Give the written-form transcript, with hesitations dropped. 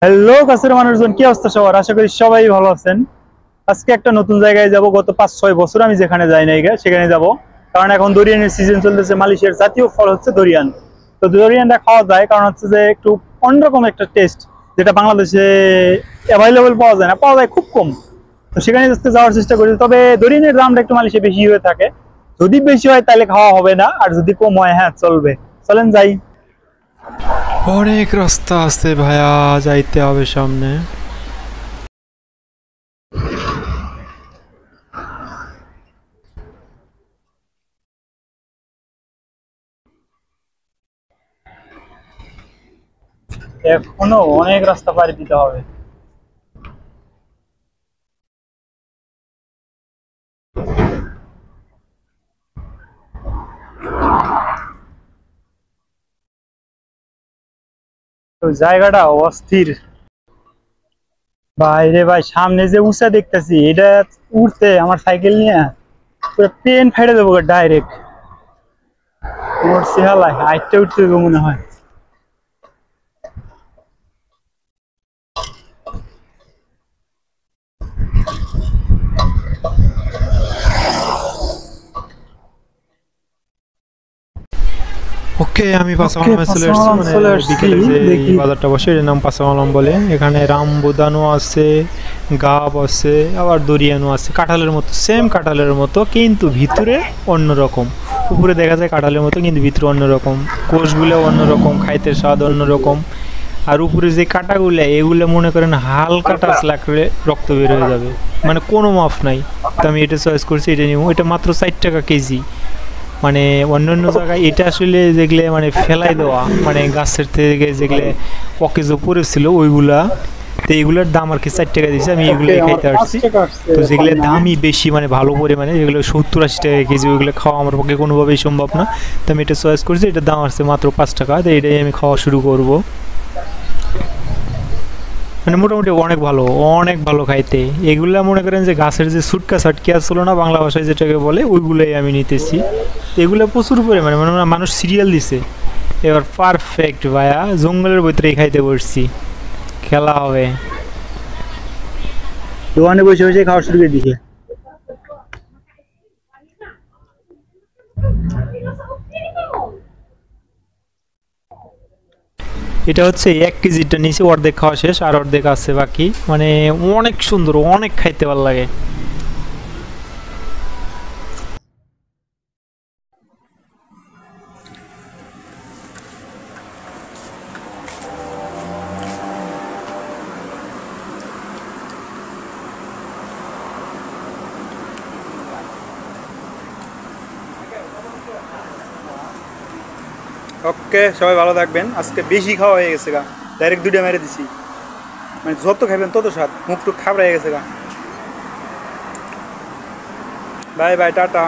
Hello কাছের মানুষজন, কি অবস্থা সবার? আশা করি সবাই ভালো আছেন। আজকে একটা নতুন জায়গায় যাব। গত ৫-৬ বছর আমি যেখানে যাই নাই সেখানে যাব, কারণ এখন দরিয়ানের সিজন চলতেছে। মালয়েশিয়ার জাতীয় ফল হচ্ছে দরিয়ান। তো দরিয়ানটা খাওয়া যায় কারণ হচ্ছে যে একটু অন্যরকম একটা টেস্ট, যেটা বাংলাদেশে অ্যাভেলেবল পাওয়া যায় না, পাওয়া যায় খুব কম। তো সেখানে আজকে যাওয়ার চেষ্টা করি। তবে দরিয়ানের দামটা একটু মালয়েশিয়া বেশি হয়ে থাকে। যদি বেশি হয় তাহলে খাওয়া হবে না, আর যদি কম হয় হ্যাঁ চলবে। চলেন যাই। অনেক রাস্তা আছে ভাইয়া, যাইতে হবে সামনে। এখনো অনেক রাস্তা পাড়ি দিতে হবে। তো জায়গাটা অস্থির। বাইরে ভাই, সামনে যে উঁচা দেখতেছি, এটা উঠতে আমার সাইকেল নিয়ে পুরো পেন ফেটে দেবো ডাইরেক্ট। উঠছি হালায় হাইটটা উঠতে দেবো মনে হয়। ওকে, আমি পাসামালামে চলে এসেছি। মানে বিকেলে যে বাজারটা বসে এর নাম পাসামালাম বলে। এখানে রামবুদানও আছে, গাব আছে, আবার দরিয়ানও আছে। কাঁঠালের মতো, সেম কাঁঠালের মতো, কিন্তু ভিতরে অন্যরকম। উপরে দেখা যায় কাঁঠালের মতো, কিন্তু ভিতরে অন্যরকম। কোষগুলো অন্যরকম, খাইতে স্বাদ অন্যরকম। আর উপরে যে কাঁটাগুলো, এগুলো মনে করেন হালকা টাচ লাগলে রক্ত বের হয়ে যাবে, মানে কোনো মাফ নাই। তো আমি এটা চয়েস করছি, এটা নিব। এটা মাত্র 4 টাকা কেজি। মানে অন্যান্য জায়গায় এটা আসলে যেগুলো মানে ফেলাই দেওয়া, মানে গাছের থেকে যেগুলো অকেজো পড়েছিল ওইগুলা। তো এইগুলোর দাম আর কি 4 টাকা দিয়েছে, আমি এগুলোই খাইতে পারছি। তো যেগুলো দামই বেশি, মানে ভালো পরিমাণে, যেগুলো 70-80 টাকা কেজি, ওইগুলো খাওয়া আমার পক্ষে কোনোভাবেই সম্ভব না। তো আমি এটা চয়েস করছি, এটার দাম আসছে মাত্র 5 টাকা। তো এটাই আমি খাওয়া শুরু করব। মানে মোটামুটি অনেক ভালো, অনেক ভালো খাইতে। এগুলা মনে করেন যে গাছের যে সুটকা সাটকি আসলো না, বাংলা ভাষায় যেটাকে বলে, ওইগুলোই আমি নিতেছি। এগুলো প্রচুর পরিমাণে, মানে মানুষ সিরিয়াল দিছে। এবার পারফেক্ট ভাইয়া, জঙ্গলের ভিতরেই খাইতে বসছি। খেলা হবে। দোকানে বসে বসে খাওয়া শুরু করে দিছে। এটা হচ্ছে 1 কেজিটা নিচে, অর্ধেক খাওয়া শেষ, আর অর্ধেক আছে বাকি। মানে অনেক সুন্দর, অনেক খাইতে ভালো লাগে। ওকে, সবাই ভালো থাকবেন। আজকে বেশি খাওয়া হয়ে গেছে গা, ডাইরেক্ট 2টা মেরে দিছি। মানে যত খাবেন তত স্বাদ, মুখ টুক খাবড়া হয়ে গেছে গা। Bye bye, tata.